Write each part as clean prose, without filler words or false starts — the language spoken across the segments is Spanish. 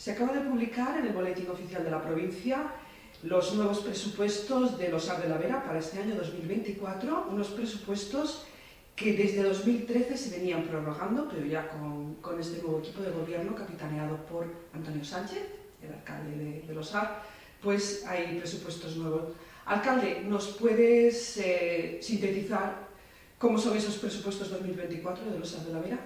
Se acaba de publicar en el Boletín Oficial de la Provincia los nuevos presupuestos de los AR de la Vera para este año 2024, unos presupuestos que desde 2013 se venían prorrogando, pero ya con este nuevo equipo de gobierno capitaneado por Antonio Sánchez, el alcalde de los AR, pues hay presupuestos nuevos. Alcalde, ¿nos puedes sintetizar cómo son esos presupuestos 2024 de los AR de la Vera?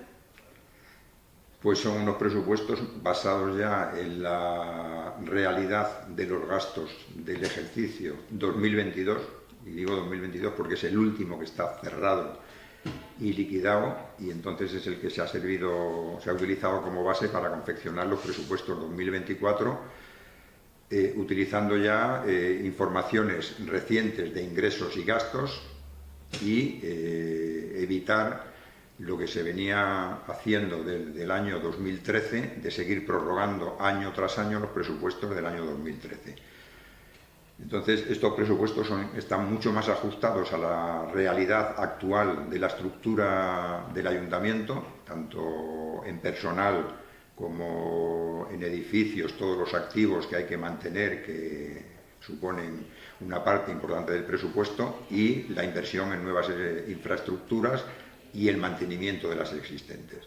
Pues son unos presupuestos basados ya en la realidad de los gastos del ejercicio 2022, y digo 2022 porque es el último que está cerrado y liquidado, y entonces es el que se ha utilizado como base para confeccionar los presupuestos 2024, utilizando ya informaciones recientes de ingresos y gastos y evitar lo que se venía haciendo desde el año 2013, de seguir prorrogando año tras año los presupuestos del año 2013. Entonces, estos presupuestos están mucho más ajustados a la realidad actual de la estructura del ayuntamiento, tanto en personal como en edificios, todos los activos que hay que mantener, que suponen una parte importante del presupuesto, y la inversión en nuevas infraestructuras y el mantenimiento de las existentes.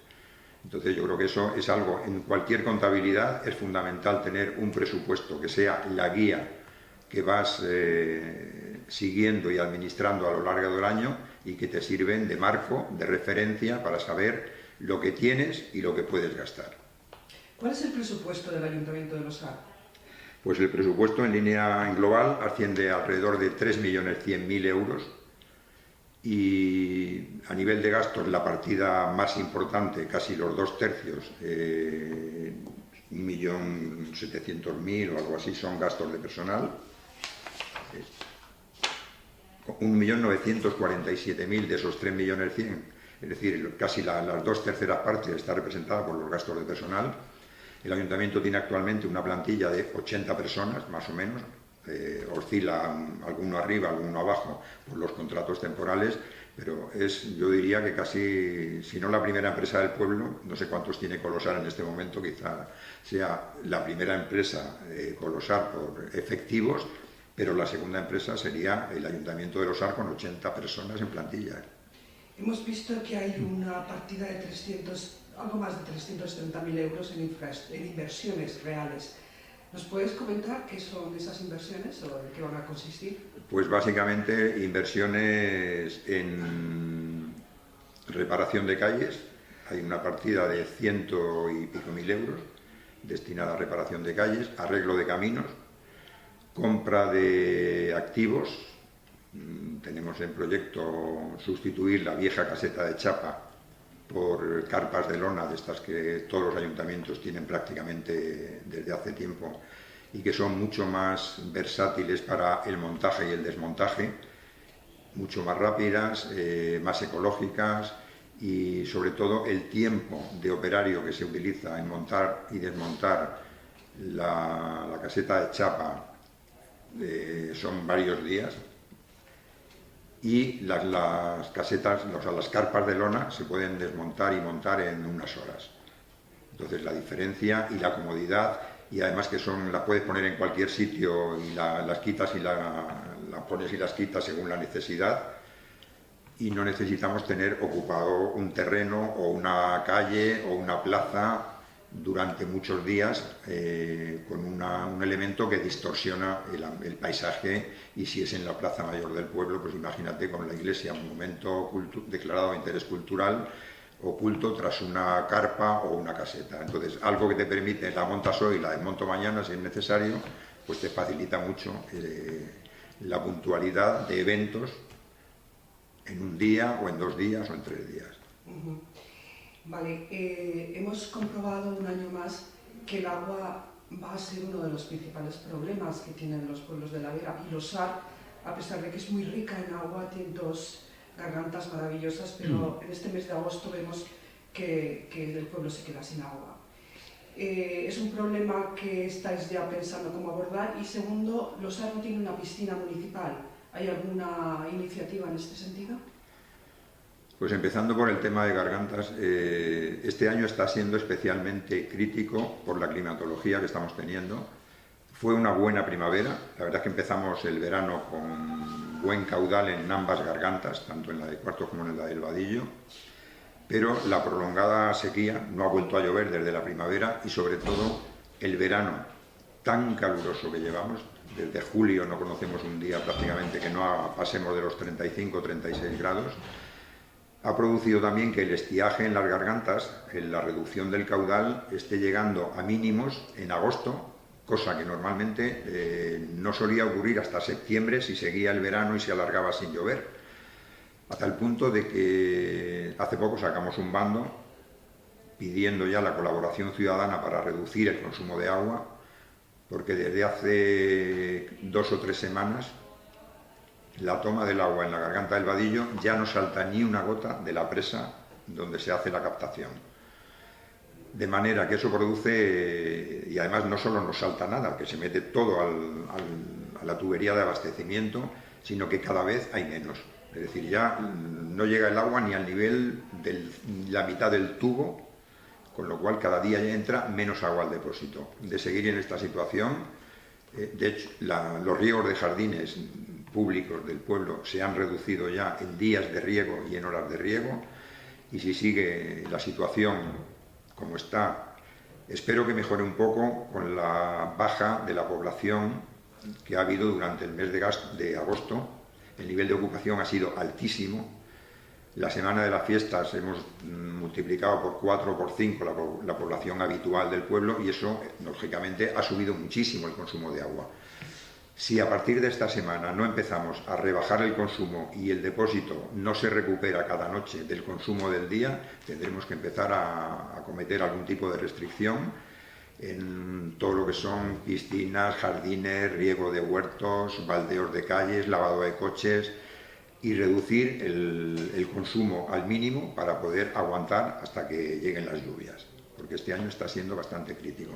Entonces yo creo que eso es algo, en cualquier contabilidad es fundamental tener un presupuesto que sea la guía que vas siguiendo y administrando a lo largo del año y que te sirven de marco, de referencia para saber lo que tienes y lo que puedes gastar. ¿Cuál es el presupuesto del Ayuntamiento de Los AR? Pues el presupuesto en línea global asciende a alrededor de 3.100.000 euros. Y a nivel de gastos, la partida más importante, casi los 2/3, 1.700.000 o algo así, son gastos de personal. 1.947.000 de esos 3.100.000, es decir, casi las 2/3 partes está representada por los gastos de personal. El ayuntamiento tiene actualmente una plantilla de 80 personas, más o menos. Oscila alguno arriba, alguno abajo por los contratos temporales, pero yo diría que casi, si no la primera empresa del pueblo, no sé cuántos tiene Colosar en este momento, quizá sea la primera empresa Colosar por efectivos, pero la segunda empresa sería el Ayuntamiento de Los AR con 80 personas en plantilla. Hemos visto que hay una partida de algo más de 330.000 euros en inversiones reales. ¿Nos puedes comentar qué son esas inversiones o en qué van a consistir? Pues básicamente inversiones en reparación de calles. Hay una partida de 100 y pico mil euros destinada a reparación de calles, arreglo de caminos, compra de activos. Tenemos en proyecto sustituir la vieja caseta de chapa por carpas de lona, de estas que todos los ayuntamientos tienen prácticamente desde hace tiempo y que son mucho más versátiles para el montaje y el desmontaje, mucho más rápidas, más ecológicas, y sobre todo el tiempo de operario que se utiliza en montar y desmontar la caseta de chapa son varios días. Y las casetas, o sea, las carpas de lona se pueden desmontar y montar en unas horas. Entonces la diferencia y la comodidad, y además que las puedes poner en cualquier sitio y las quitas y las pones y las quitas según la necesidad, y no necesitamos tener ocupado un terreno o una calle o una plaza durante muchos días con un elemento que distorsiona el paisaje, y si es en la plaza mayor del pueblo, pues imagínate con la iglesia, monumento declarado de interés cultural, oculto tras una carpa o una caseta. Entonces, algo que te permite, la montas hoy, la desmonto mañana si es necesario, pues te facilita mucho la puntualidad de eventos en un día o en 2 días o en 3 días. Vale, hemos comprobado un año más que el agua va a ser uno de los principales problemas que tienen los pueblos de la Vera, y Los AR, a pesar de que es muy rica en agua, tiene 2 gargantas maravillosas, pero en este mes de agosto vemos que el pueblo se queda sin agua. ¿Es un problema que estáis ya pensando cómo abordar? Y segundo, Los AR no tiene una piscina municipal. ¿Hay alguna iniciativa en este sentido? Pues empezando por el tema de gargantas, este año está siendo especialmente crítico por la climatología que estamos teniendo. Fue una buena primavera, la verdad es que empezamos el verano con buen caudal en ambas gargantas, tanto en la de Cuartos como en la del Vadillo, pero la prolongada sequía, no ha vuelto a llover desde la primavera y sobre todo el verano tan caluroso que llevamos, desde julio no conocemos un día prácticamente que no pasemos de los 35-36 grados, ha producido también que el estiaje en las gargantas, en la reducción del caudal, esté llegando a mínimos en agosto, cosa que normalmente no solía ocurrir hasta septiembre si seguía el verano y se alargaba sin llover. A tal punto de que hace poco sacamos un bando pidiendo ya la colaboración ciudadana para reducir el consumo de agua, porque desde hace 2 o 3 semanas la toma del agua en la garganta del Vadillo ya no salta ni una gota de la presa donde se hace la captación. De manera que eso produce, y además no solo no salta nada, que se mete todo a la tubería de abastecimiento, sino que cada vez hay menos. Es decir, ya no llega el agua ni al nivel de la mitad del tubo, con lo cual cada día ya entra menos agua al depósito. De seguir en esta situación, de hecho, los riegos de jardines públicos del pueblo se han reducido ya en días de riego y en horas de riego, y si sigue la situación como está, espero que mejore un poco con la baja de la población que ha habido durante el mes de agosto. El nivel de ocupación ha sido altísimo. La semana de las fiestas hemos multiplicado por 4 o por 5 la población habitual del pueblo y eso, lógicamente, ha subido muchísimo el consumo de agua. Si a partir de esta semana no empezamos a rebajar el consumo y el depósito no se recupera cada noche del consumo del día, tendremos que empezar a acometer algún tipo de restricción en todo lo que son piscinas, jardines, riego de huertos, baldeos de calles, lavado de coches y reducir el consumo al mínimo para poder aguantar hasta que lleguen las lluvias, porque este año está siendo bastante crítico.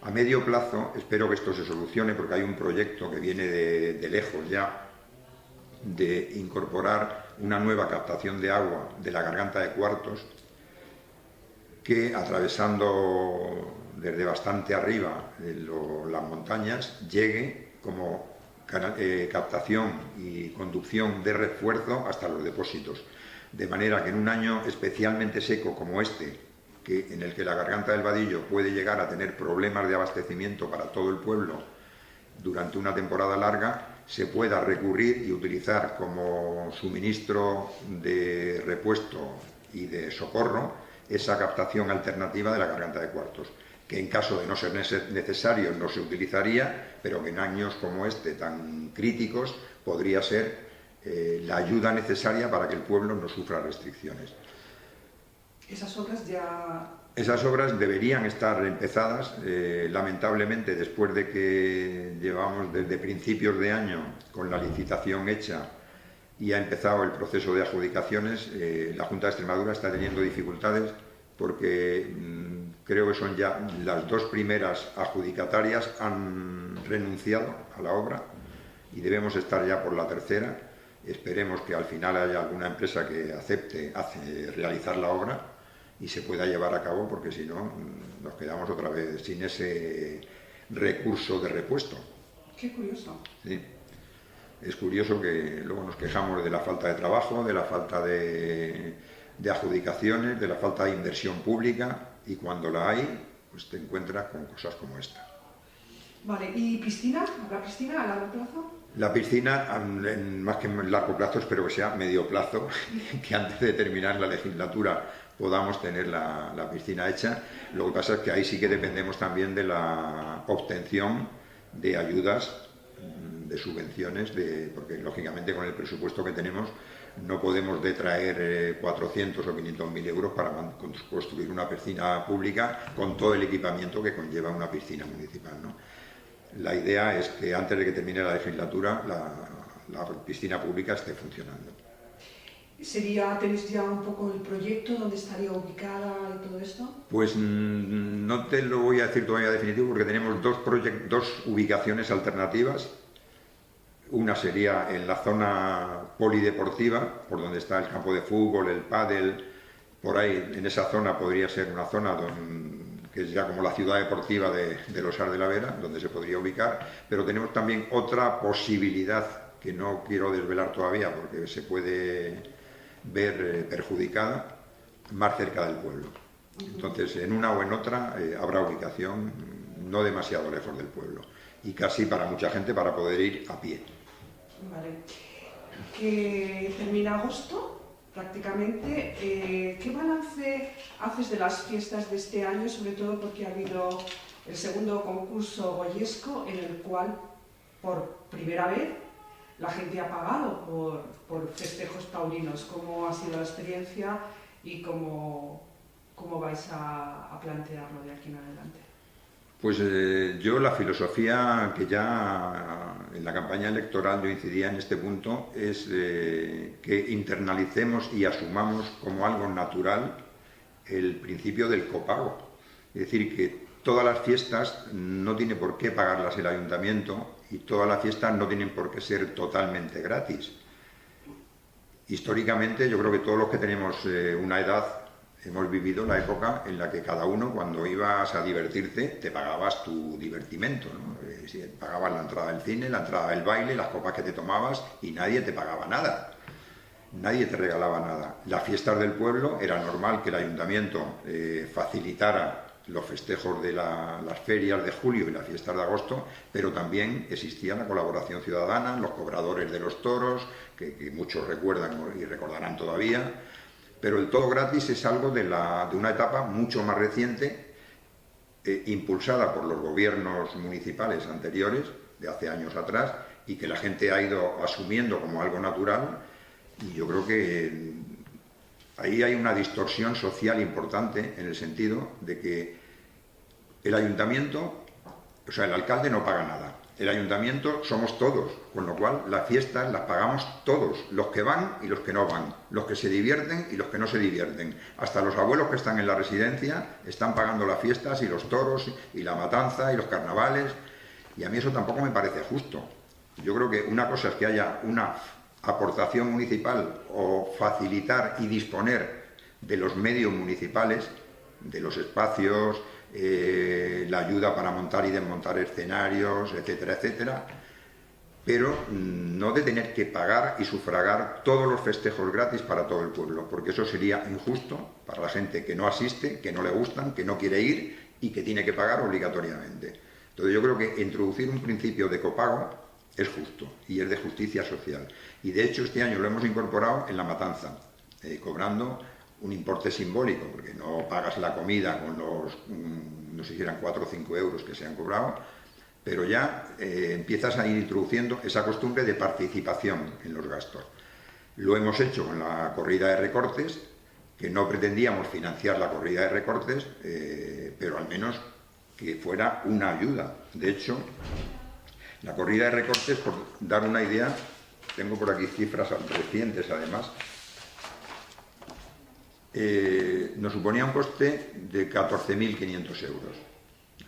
A medio plazo espero que esto se solucione porque hay un proyecto que viene de lejos ya de incorporar una nueva captación de agua de la garganta de Cuartos que atravesando desde bastante arriba las montañas llegue como captación y conducción de refuerzo hasta los depósitos, de manera que en un año especialmente seco como este, en el que la garganta del Vadillo puede llegar a tener problemas de abastecimiento para todo el pueblo durante una temporada larga, se pueda recurrir y utilizar como suministro de repuesto y de socorro esa captación alternativa de la garganta de Cuartos, que en caso de no ser necesario no se utilizaría, pero que en años como este tan críticos podría ser la ayuda necesaria para que el pueblo no sufra restricciones. Esas obras deberían estar empezadas, lamentablemente después de que llevamos desde principios de año con la licitación hecha y ha empezado el proceso de adjudicaciones, la Junta de Extremadura está teniendo dificultades porque creo que son ya las 2 primeras adjudicatarias han renunciado a la obra y debemos estar ya por la tercera. Esperemos que al final haya alguna empresa que acepte realizar la obra y se pueda llevar a cabo, porque si no nos quedamos otra vez sin ese recurso de repuesto. Qué curioso. Sí. Es curioso que luego nos quejamos de la falta de trabajo, de la falta de adjudicaciones, de la falta de inversión pública, y cuando la hay, pues te encuentras con cosas como esta. Vale, ¿y piscina? ¿Habrá piscina a largo plazo? La piscina, más que en largo plazo, espero que sea medio plazo, que antes de terminar la legislatura podamos tener la piscina hecha. Lo que pasa es que ahí sí que dependemos también de la obtención de ayudas, de subvenciones, porque lógicamente con el presupuesto que tenemos no podemos detraer 400 o 500.000 euros para construir una piscina pública con todo el equipamiento que conlleva una piscina municipal, ¿no? La idea es que antes de que termine la legislatura la piscina pública esté funcionando. ¿Tenéis ya un poco el proyecto, dónde estaría ubicada y todo esto? Pues no te lo voy a decir todavía definitivo porque tenemos dos ubicaciones alternativas. Una sería en la zona polideportiva, por donde está el campo de fútbol, el pádel, por ahí, en esa zona podría ser una zona que es ya como la ciudad deportiva de los Arts de la Vera, donde se podría ubicar, pero tenemos también otra posibilidad que no quiero desvelar todavía porque se puede ver perjudicada, más cerca del pueblo. Entonces, en una o en otra habrá ubicación no demasiado lejos del pueblo y casi para mucha gente para poder ir a pie. Vale. Que termina agosto, prácticamente. ¿Qué balance haces de las fiestas de este año, sobre todo porque ha habido el segundo concurso goyesco en el cual, por primera vez, la gente ha pagado por festejos taurinos? ¿Cómo ha sido la experiencia y cómo vais a plantearlo de aquí en adelante? Pues yo la filosofía que ya en la campaña electoral yo incidía en este punto es que internalicemos y asumamos como algo natural el principio del copago. Es decir, que todas las fiestas no tiene por qué pagarlas el ayuntamiento y todas las fiestas no tienen por qué ser totalmente gratis. Históricamente yo creo que todos los que tenemos una edad hemos vivido la época en la que cada uno, cuando ibas a divertirte, te pagabas tu divertimento, ¿no? Pagabas la entrada del cine, la entrada del baile, las copas que te tomabas y nadie te pagaba nada. Nadie te regalaba nada. Las fiestas del pueblo era normal que el ayuntamiento facilitara los festejos de las ferias de julio y las fiestas de agosto, pero también existía la colaboración ciudadana, los cobradores de los toros, que muchos recuerdan y recordarán todavía. Pero el todo gratis es algo de una etapa mucho más reciente, impulsada por los gobiernos municipales anteriores, de hace años atrás, y que la gente ha ido asumiendo como algo natural, y yo creo que ahí hay una distorsión social importante en el sentido de que el ayuntamiento, o sea, el alcalde no paga nada. El ayuntamiento somos todos, con lo cual las fiestas las pagamos todos, los que van y los que no van, los que se divierten y los que no se divierten. Hasta los abuelos que están en la residencia están pagando las fiestas y los toros y la matanza y los carnavales, y a mí eso tampoco me parece justo. Yo creo que una cosa es que haya una aportación municipal o facilitar y disponer de los medios municipales, de los espacios, la ayuda para montar y desmontar escenarios, etcétera, etcétera, pero no de tener que pagar y sufragar todos los festejos gratis para todo el pueblo, porque eso sería injusto para la gente que no asiste, que no le gustan, que no quiere ir y que tiene que pagar obligatoriamente. Entonces yo creo que introducir un principio de copago es justo y es de justicia social, y de hecho este año lo hemos incorporado en la matanza, cobrando un importe simbólico, porque no pagas la comida con los, no sé si eran 4 o 5 euros que se han cobrado, pero ya empiezas a ir introduciendo esa costumbre de participación en los gastos. Lo hemos hecho con la corrida de recortes, que no pretendíamos financiar la corrida de recortes, pero al menos que fuera una ayuda. De hecho, la corrida de recortes, por dar una idea, tengo por aquí cifras recientes además, nos suponía un coste de 14.500 euros.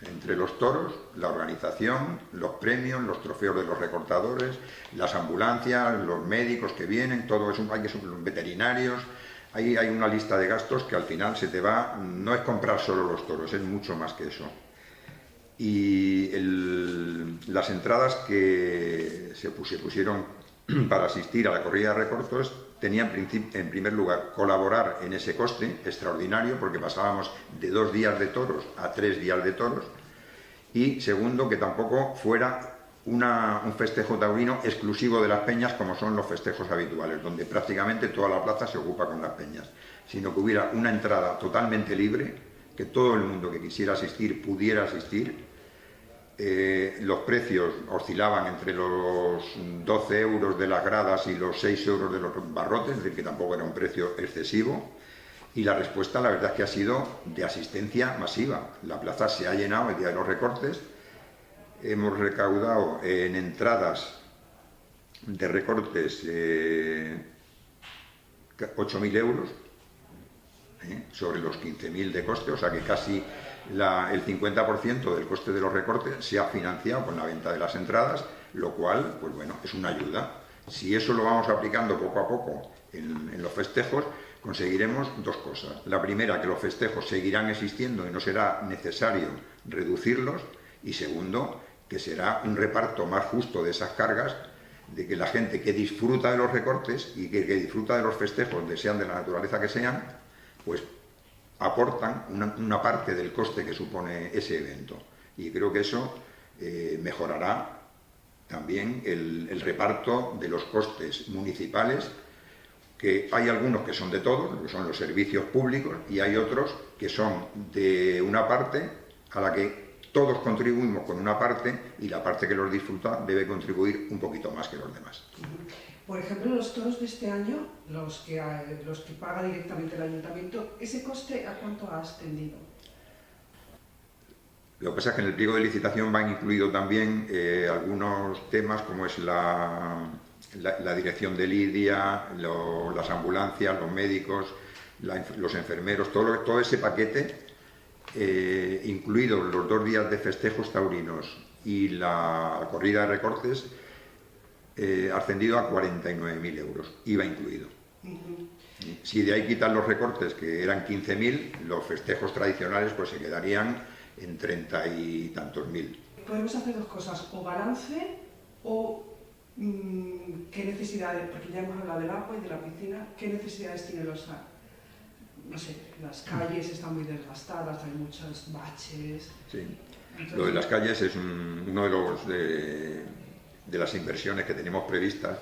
Entre los toros, la organización, los premios, los trofeos de los recortadores, las ambulancias, los médicos que vienen, todo eso, hay que ser los veterinarios. Ahí hay una lista de gastos que al final se te va, no es comprar solo los toros, es mucho más que eso. Y las entradas que se pusieron para asistir a la corrida de recortes tenían en primer lugar colaborar en ese coste extraordinario, porque pasábamos de 2 días de toros a 3 días de toros, y segundo, que tampoco fuera un festejo taurino exclusivo de las peñas como son los festejos habituales, donde prácticamente toda la plaza se ocupa con las peñas, sino que hubiera una entrada totalmente libre, que todo el mundo que quisiera asistir pudiera asistir. Los precios oscilaban entre los 12 euros de las gradas y los 6 euros de los barrotes, es decir, que tampoco era un precio excesivo, y la respuesta la verdad es que ha sido de asistencia masiva. La plaza se ha llenado el día de los recortes, hemos recaudado en entradas de recortes 8.000 euros sobre los 15.000 de coste, o sea que casi el 50% del coste de los recortes se ha financiado con la venta de las entradas, lo cual, pues bueno, es una ayuda. Si eso lo vamos aplicando poco a poco en los festejos, conseguiremos dos cosas. La primera, que los festejos seguirán existiendo y no será necesario reducirlos, y segundo, que será un reparto más justo de esas cargas, de que la gente que disfruta de los recortes y que disfruta de los festejos, sean de la naturaleza que sean, pues aportan una parte del coste que supone ese evento. Y creo que eso mejorará también el reparto de los costes municipales, que hay algunos que son de todos, que son los servicios públicos, y hay otros que son de una parte a la que todos contribuimos con una parte, y la parte que los disfruta debe contribuir un poquito más que los demás. Por ejemplo, los toros de este año, los que paga directamente el ayuntamiento, ¿ese coste a cuánto ha ascendido? Lo que pasa es que en el pliego de licitación van incluidos también algunos temas, como es la dirección de lidia, las ambulancias, los médicos, los enfermeros, todo ese paquete, incluidos los 2 días de festejos taurinos y la corrida de recortes, ascendido a 49.000 euros, IVA incluido. Si de ahí quitan los recortes, que eran 15.000, los festejos tradicionales pues se quedarían en 30 y tantos mil. Podemos hacer dos cosas, o balance o qué necesidades, porque ya hemos hablado del agua y de la piscina, qué necesidades tiene los, no sé, las calles están muy desgastadas, hay muchos baches. Sí. Entonces, lo de las calles es uno de las inversiones que tenemos previstas,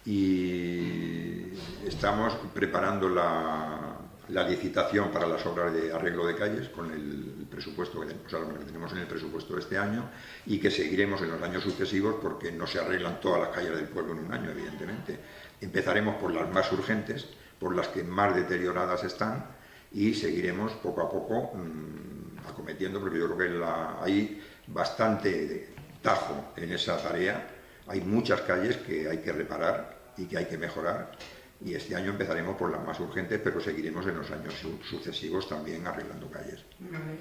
y estamos preparando la licitación para las obras de arreglo de calles con el presupuesto que tenemos en el presupuesto de este año, y que seguiremos en los años sucesivos, porque no se arreglan todas las calles del pueblo en un año, evidentemente. Empezaremos por las más urgentes, por las que más deterioradas están, y seguiremos poco a poco acometiendo, porque yo creo que hay bastante tajo en esa tarea. Hay muchas calles que hay que reparar y que hay que mejorar, y este año empezaremos por las más urgentes, pero seguiremos en los años sucesivos también arreglando calles. Vale.